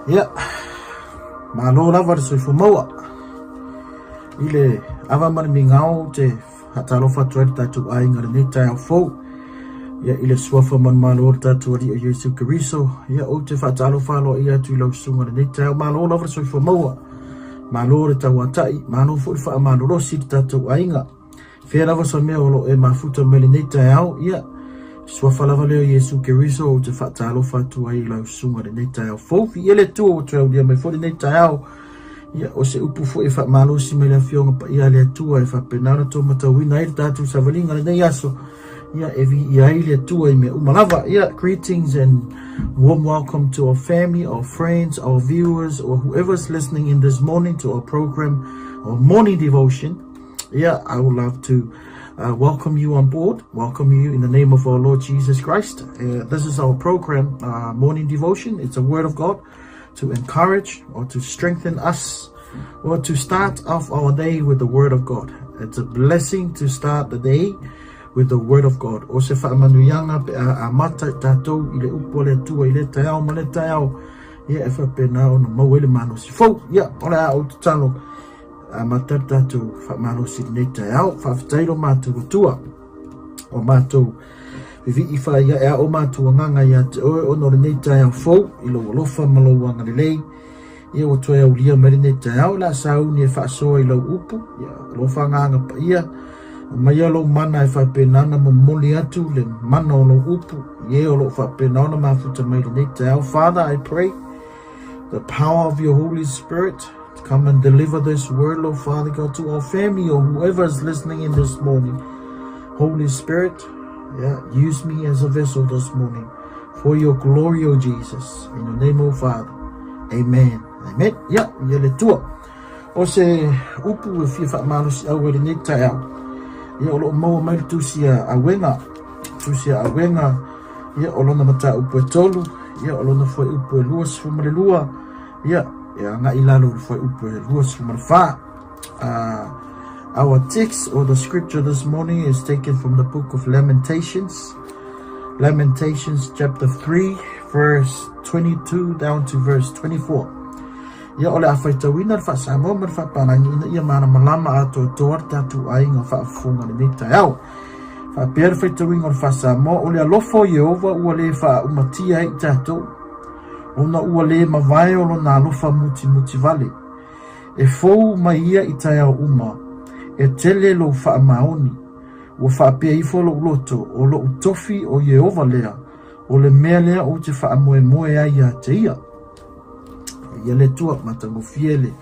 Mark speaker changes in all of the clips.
Speaker 1: Ya, malo lava le soifo maua. Ile ava mani mingau te hatalo fatua le tatu ainga le neta au fou. Ya ile suafa man malo le tatu ali o Yesu Keriso. Ya o te fatalo falo ia tu lau sunga le neta au malo lava le soifo maua. Malo le tau atai, malo fo le faa malo rosi le tatu ainga. Fea lava sa mea olo e mafuta me le neta au, ya. Suafa lava leo Yesu Keriso o te fatalo fatua i lau sunga le neta au fou. Fi ele tu o te au dia mai fo le neta au. Ia o se upu fo e fa malo si me la fionga pa ia le atua e fa penana to matawina i tatu savalinga le nei aso. Ia evi ia i le atua i me umalava. Ia greetings and warm welcome to our family, our friends, our viewers, or whoever's listening in this morning to our program, our morning devotion. Yeah, I would love to welcome you on board, welcome you in the name of our Lord Jesus Christ. This is our program, Morning Devotion. It's a word of God to encourage or to strengthen us or to start off our day with the word of God. It's a blessing to start the day with the word of God. O se whaamanuyanga pe a mata tātou i le upo le tua i le taiao ma le taiao. Ia e whapenao na mauele mano si fau. Ia, ole a o tutalo a mata tātou whamano si le taiao. Whawhatairo mātou tua o mātou vivi i wha ia ea o mātou nganga ia te oe o no le nei taiao fau i lo alofa malauanga le lei. Ia o toi au lia meri nei taiao la sauni e whaasoa i lau upu. Ia alofa nganga pa ia. Mai alo mana e whapenana mo moli atu le mana o lo upu. Ie o lo whapenana mafuta mai le nei taiao. Father, I pray the power of your Holy Spirit to come and deliver this word, Lord Father God, to our family or whoever is listening in this morning. Holy Spirit, use me as a vessel this morning for your glory, O Jesus. In your name, O Father. Amen. Amen. Ya, le tua. O se upu e fia whaamano si au e le nei taiao. Ia o lo maua mai tusia awenga. Tusia awenga. Ia o lona mata upu e tolu. Ia o lona foi upu e lua sifuma le lua. Ia nga ilalo foi upu e lua sifuma le wha. Our text or the scripture this morning is taken from the book of Lamentations. Lamentations chapter 3 verse 22 down to verse 24. Ia ole a whaitawina le whaasamo ma le whaapanangi ina ia mana malama ato toa tatu ainga whaafunga le nei taiao. Whaapea le whaitawinga le whaasamo ole alofo Yehova ua le wha umatia i tatou. Ona ua le mawai o lo na alofa muti vale. E fou mai ia i taiao uma. E tele lo whaamaoni. Ua whaapea ifo lo uloto o lo utofi o Yehova lea. O le mea lea o te whaamoe ai a te ia. Ia le tua matango fiele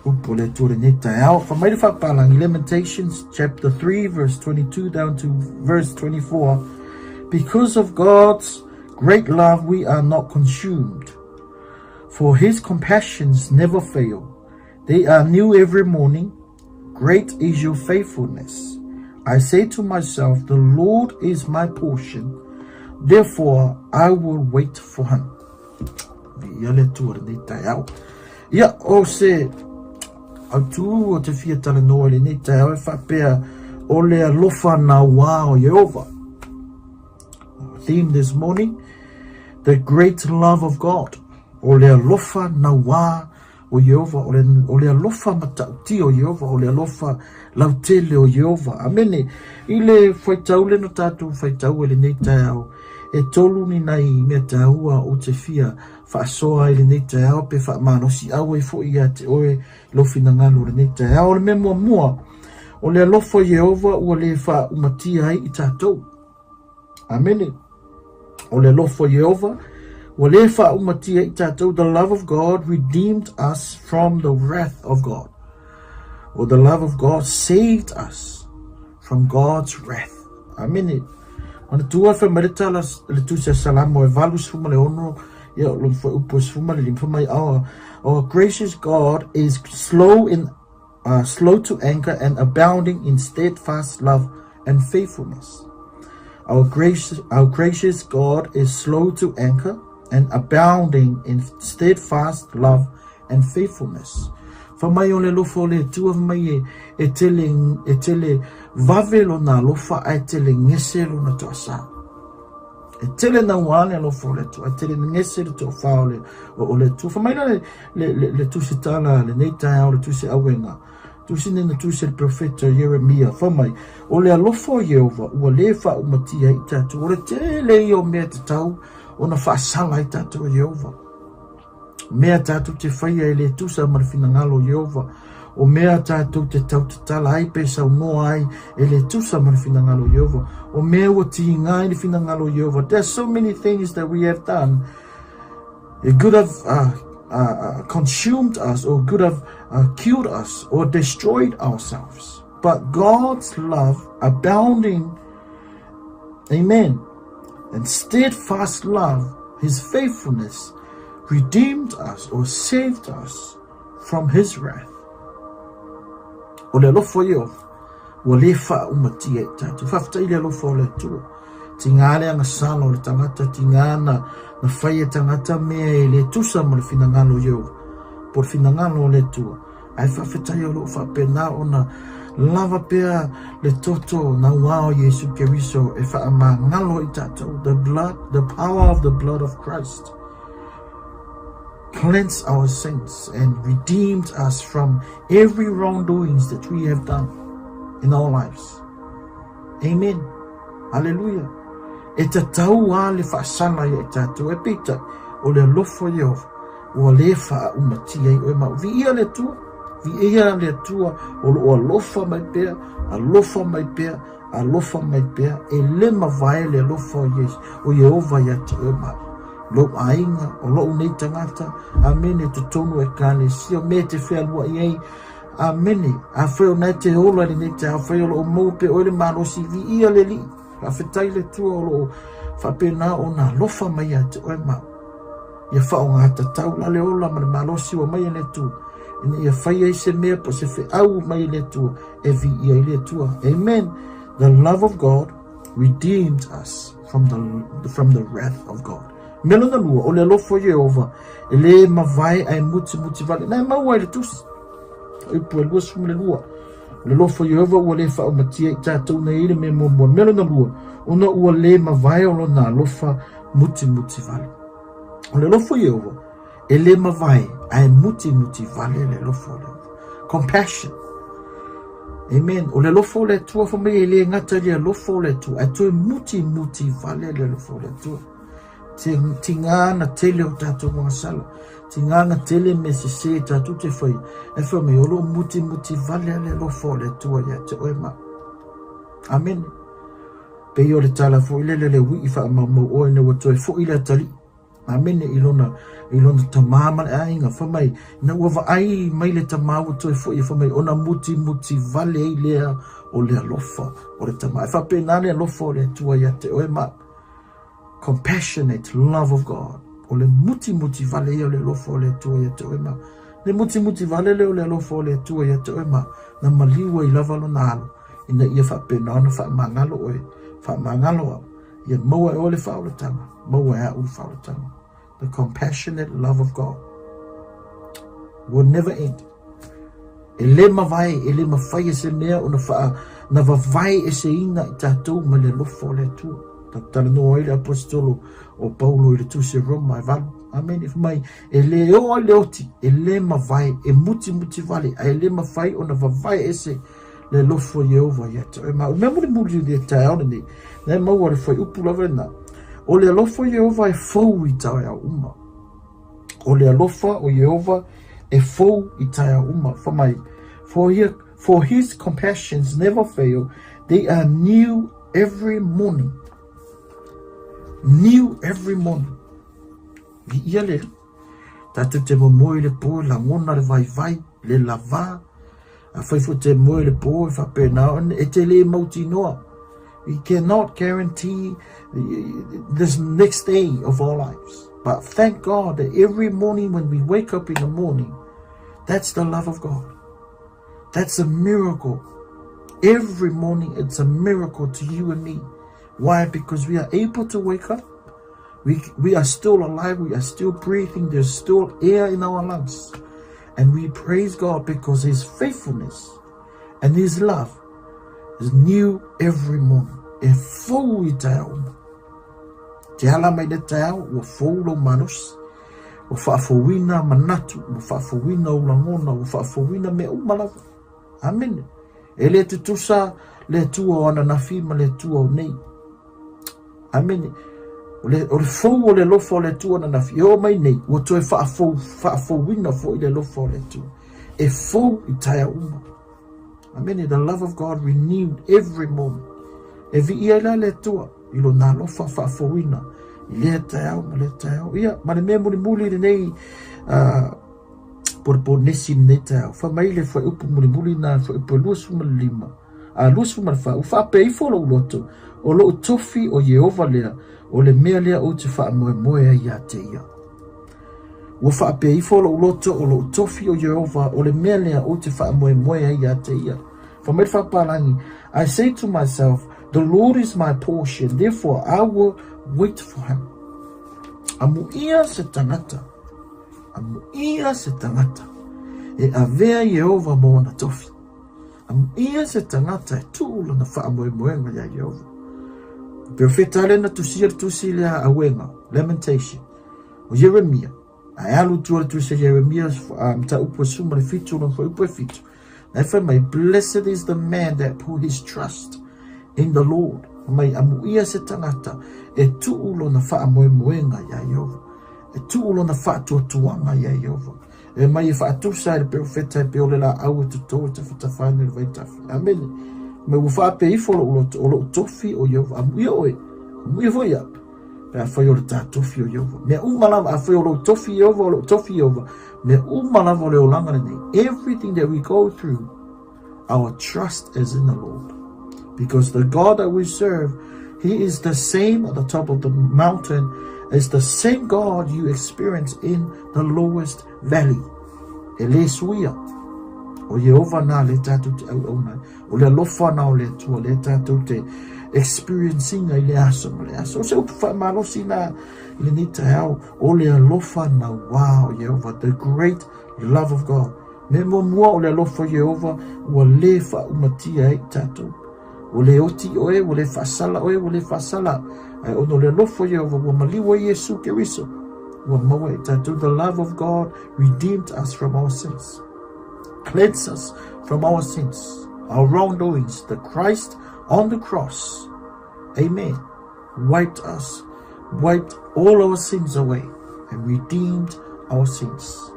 Speaker 1: upo le tua le nei taiao. Whamai le whapalangi Lamentations chapter 3 verse 22 down to verse 24. Because of God's great love we are not consumed, for his compassions never fail. They are new every morning. Great is your faithfulness. I say to myself, the Lord is my portion, therefore I will wait for him. Ia le tua nei taiao. Ia o se au tu o te fia tala noa le nei taiao e whapea o le alofa na wā o Yehova. Theme this morning, the great love of God. O le alofa na wā o Yehova. O le alofa matauti o Yehova. O le alofa lautele o Yehova. Amene. I le whaitau le no tātou whaitau e le nei taiao. E tolu ni nai mea tāua o te fia whaasoa i le nei taiao pe whaamano si awe fo i a te oe lofina ngalo le nei taiao. O le mea mua o le alofa Yehova ua le wha umatia ai i tātou. Amene. O le alofa Yehova ua le wha umatia i tātou. The love of God redeemed us from the wrath of God. Or the love of God saved us from God's wrath. Amene. Ana tua fa merita le tu se salamo e valus fuma le ono ia lo fa upos fuma le limfa mai our gracious God is slow to anger and abounding in steadfast love and faithfulness. Our gracious God is slow to anger and abounding in steadfast love and faithfulness. Fa mai o le lofo le tua mai e tele vavelo na lofa ai tele ngese lo na toasa. E tele na wane lo fo le tu, e tele ngese le tu fa o le tu. Fa mai le tu si tala, le nei tai au le tu si awenga. Tu si nena tu si le profeta Jeremia, fa mai. O le alofo Yehova, ua le fa umatia i tatu. O le tele i o mea te tau, o na fa sala i tatu o Yehova. Mea tatu te whaia i le tu sa marifina ngalo Yehova. O mea tatu te tau te tala ai pe sa unoa ai e le tu sa marifina ngalo Yehova. O mea ua ti ngai ni fina ngalo Yehova. There's so many things that we have done. It could have consumed us, or could have killed us, or destroyed ourselves. But God's love, abounding, amen, and steadfast love, His faithfulness, redeemed us or saved us from His wrath. O le alofo Yehova, ua le wha umatia i tatu. Whaftai le alofo le tua. Tinga le anga salo le tangata, tinga na whaia tangata mea e le tusa ma le finangalo Yehova. Por finangalo le tua. Ai whawhetai o lo whapena o na lava pea le toto na wao Yesu Keriso e whaama ngalo i tatu. The blood, the power of the blood of Christ cleansed our sins and redeemed us from every wrongdoings that we have done in our lives. Amen. Hallelujah. E te tau a le whaasana i e tātou e pita o le lofo Yehova o le wha umatia i o e mau. Vi ia le tua o lo alofa mai pea, alofa mai pea, alofa mai pea, e le mawai le alofa o Yehova i atu e mau. Lo ainga, o lo nei tangata, amene te tonu e kane sio, me te whea lua i ei, amene, a wheo nei te ola ni nei te a wheo lo o maupe o le malosi vi ia le li. A whetai le tua o lo whapena o na lofa mai atu o e mau. Ia whao ngata tau la le ola ma le malosi o mai le tua. Ina ia whaia i se mea po se whe au mai le tua e vi ia i le tua. Amen. The love of God redeemed us from the wrath of God. Melo na lua o le lofo Yehova e le mawai ai muti vale. Nai mau ai le tusi. O i pua lua sumu le lua. Le lofo Yehova ua le whao matia i tātou na ile me momoa. Melo na lua, ona ua le mawai o lo na lofa muti vale. O le lofo Yehova, e le mawai ai muti vale le lofo Yehova. Compassion. Amen. O le lofo le tua whamai e le ngata le lofo le tua. Ai toi muti vale le lofo le tua. Tinga na tele o tātou mga sala. Tinga na tele me se tātou te whai. E whamai o lo muti vale le lofo le tua ia te oema. Amen. Pe o le tala fo ile le wi I wha mau o ene watoe fo ile tali. Amen. Ilona tamama le ainga whamai. Na ua ai mai le tamawa toe fo I whamai. Ona muti vale I lea o le alofa o le tama. E whapena le alofa o le tua ia te oema. Compassionate love of God. O le muti vale ia o le alofa o le tua ia te oema. Le muti vale le o le alofa o le tua ia te oema. Na maliwa I lava lo nalo. Ina ia whapena ona whamangalo oe. Whamangalo au. Ia maua e o le whaolatanga. Maua e au whaolatanga. The compassionate love of God will never end. E le mawai, e le mawhai e se mea o na wawai e se ina I tātou ma le lofo le tua. Tala noa I le apostolo o Paulo I le tusi Roma e valu. Amen. If mai, e le o le oti, e le mawai, e muti vale, e le mawai o na wawai e se le lofo Yehova yata. E ma, mea muri le tae aone ni, ne maua le whai upu lava na. O le alofa Yehova e fau I tae a uma. O le alofa o Yehova e fau I tae a uma. For his compassions never fail. They are new every morning. New every morning. Vi ia le. Tatu te momoe le po, la ngona le vai, le lava. A whaifo te moe le po, e whapena, e te le mauti noa. We cannot guarantee this next day of our lives. But thank God that every morning when we wake up in the morning, that's the love of God. That's a miracle. Every morning it's a miracle to you and me. Why? Because we are able to wake up. We are still alive. We are still breathing. There's still air in our lungs. And we praise God because His faithfulness and His love is new every morning. E fou I tae uma. te ala mai le tau ua fou lo manos ua faafouina manatu ua faafouina ulagona ua faafouina mea uma lava amene e le tutusa le atua o ananafi ma le atua o nei amene o le fou o le lofa o le atua ananafi e o mai nei ua toe faafouina foʻi le lofa o le atua e fou i taia uma amene. The love of God renewed every moment e viʻi ai la le atua i lona alofa faafouina i lea taeao ma le taeao ia ma le mea mulimuli lenei polepolesi lenei taeao faamai le faʻiupu mulimuli na faʻiupu 25 2 ua faapei fo lou loto o loo tofi o Iehova lea o le mea lea ou te faamoemoe ai iā te ia ua faapei fo lou loto o loo tofi o Iehova o le mea lea ou te faamoemoe ai iā te ia faamai le faapalagi. I say to myself, the Lord is my portion, therefore I will wait for him. Amuia se tangata. Amuia se tangata. E avea Yehova mo na tofi. Amuia se tangata e tūla na whaamoemoenga ya Yehova. Profeta le na tusi lea awenga. Lamentation. O Jeremia. Ai alu tua tusi Jeremia mta upo suma le fitu na upo fitu. Na mai, blessed is the man that put his trust in the Lord. Mai amuia se tangata e tuulo na whaamoemoenga ya Yehova. E tuulo na whaatuatuanga ya Yehova. E mai e whaatusa e profeta e peole la au e tutou te whatawhane le vaitafi. Amen. Mai u whaape ifolo o lo tofi o Yehova. Amuia oe. Amuia voi ap. Pe a whai o le tā tofi o Yehova. Mea umalama a whai o lo tofi Yehova o lo tofi Yehova. Mea umalama o le o langa nei. Everything that we go through, our trust is in the Lord. Because the God that we serve, he is the same at the top of the mountain as the same God you experience in the lowest valley. Ele suia. O Yehova na le tātou te au au nai. O le alofa na o le tua le tātou te experiencing ai le aso ma le aso. O se upu whaamalosi na le ni te au. O le alofa na wow Yehova. The great love of God. Me mua o le alofa Yehova. Ua le wha umatia e tātou. O le oti oe, o le whasala oe, o le whasala. Ai ono le lofo Yehova, ua maliwa Yesu Keriso. Ua maua e tātou. The love of God redeemed us from our sins. Cleansed us from our sins, our wrongdoings. The Christ on the cross, amen, wiped all our sins away and redeemed our sins.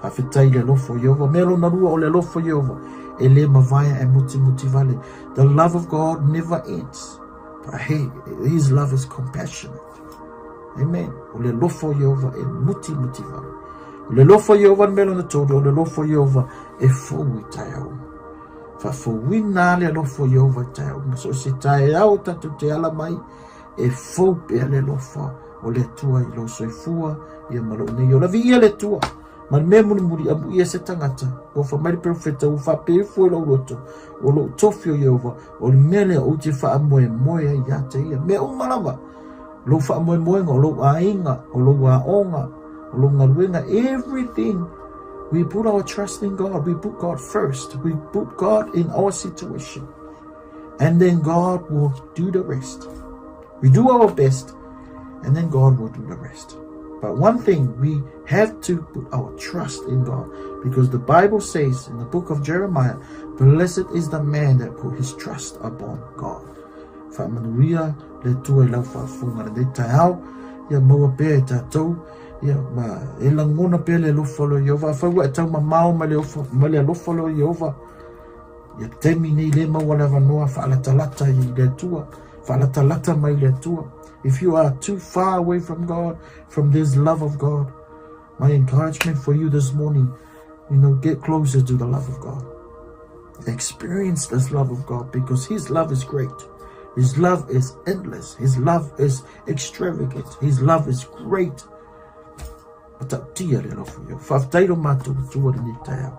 Speaker 1: Pawhetai le lofo Yehova, melo na rua o le lofo Yehova. Ele mavaya e muti vale. The love of God never ends. But hey, his love is compassionate. Amen. O le lofo Yehova e muti vale. O le lofo Yehova melo na todo. O le lofo Yehova e fōu i tae au. Fa fōuina le lofo Yehova i tae au. So se tae au tatu te ala mai e fōu pe le lofa o le tua i lo soifua i malo nei. O la vi ia le tua. Ma me muri amu ia se tangata. O whamari profeta u whapefu e lau roto. O lo tofi o Yehova. O le mele o te whaamoe i a te ia. Me umalawa. Lo whaamoe o lo ainga. O lo aonga. O lo ngaruenga. Everything. We put our trust in God. We put God first. We put God in our situation. And then God will do the rest. We do our best. And then God will do the rest. But one thing, we have to put our trust in God, because the Bible says in the book of Jeremiah, blessed is the man that put his trust upon God. Whamanuia le tua I lau whaafunga le taeao, ia maua pēr e tātou, ia ma e langona pēr le lofalo Yehova, whaua e tau mamao ma le lofalo Yehova, ia temi nei le maua le wanoa, whaalatalata I le tua, whaalatalata mai le tua. If you are too far away from God, from this love of God, my encouragement for you this morning, get closer to the love of God. Experience this love of God, because his love is great. His love is endless. His love is extravagant. His love is great. Matatia le lofu yo. Whaftairo mātou tua ni taeau.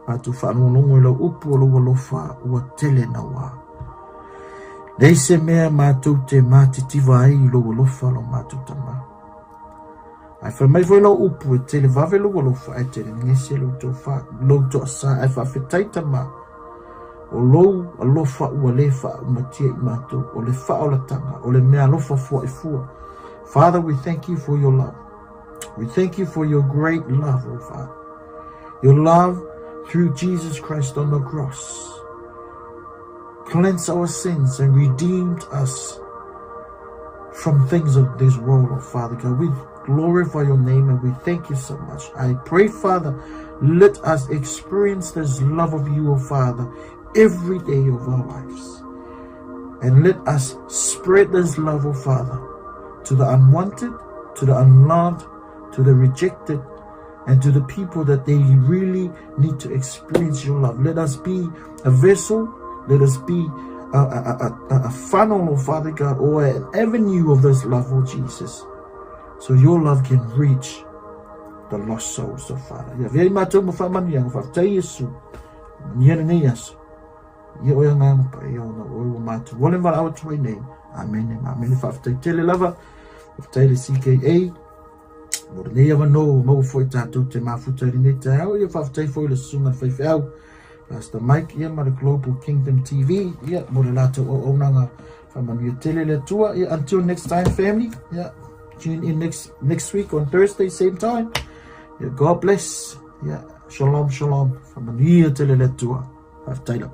Speaker 1: Mātou whanonongo ila upu o loa lofa ua tele na wā. Nei se mea mātou te mātitiwa ai I loa lofa lo mātou tama. Ai whamai voi lau upu e tele vave loa lofa ai tele ngese lo to asa ai whawhetai tama. O lou alofa ua le wha umatia I mātou, o le wha o la tanga, o le mea alofa fua I fua. Father, we thank you for your love. We thank you for your great love, oh Father. Your love through Jesus Christ on the cross cleansed our sins and redeemed us from things of this world, oh Father God. We glorify your name and we thank you so much. I pray, Father, let us experience this love of you, oh Father, every day of our lives. And let us spread this love, oh Father, to the unwanted, to the unloved, to the rejected, and to the people that they really need to experience your love. Let us be a vessel. Let us be a funnel, oh Father God, or an avenue of this love, oh Jesus, so your love can reach the lost souls, oh Father. Ya very much mo fa man yang fa Yesu. Niya ni Yesu. Ye o yang ang pa yo no o mat. Wolen val out to name. Amen. Amen. Fa tele lava. Fa tele CKA. Mo ne ya no mo foi tatu te ma futa ni te au ye fa tele foi le sunga fa fa. Pastor Mike here, the Global Kingdom TV. Yeah, Morelato o nanga from a tele le tua. Yeah, until next time, family. Yeah, tune in next week on Thursday, same time. Yeah, God bless. Yeah, shalom, shalom. From a tele le tua. Have Taylor.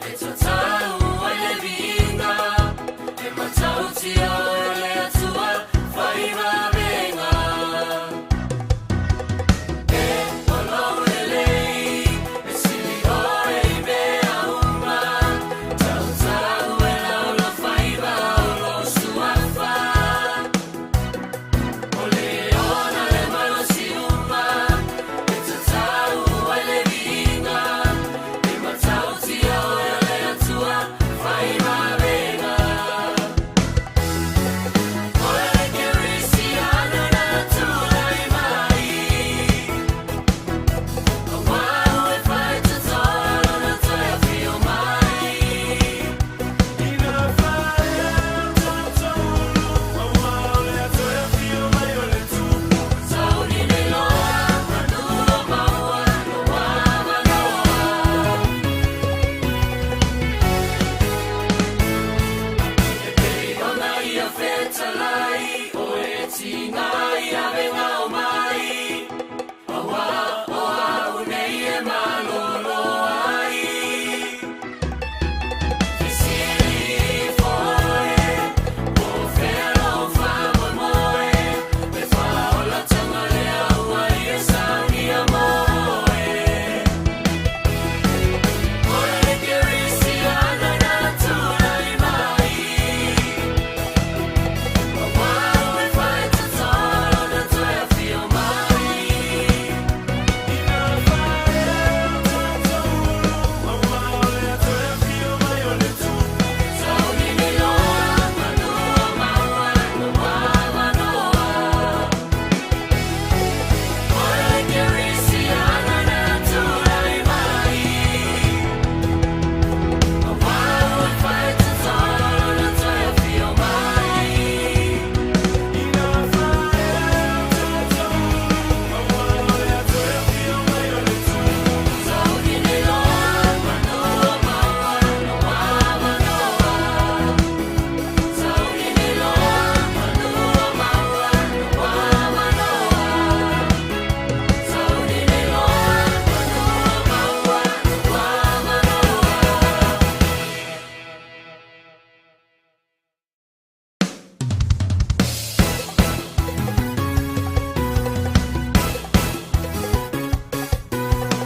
Speaker 2: It's a time when you be in the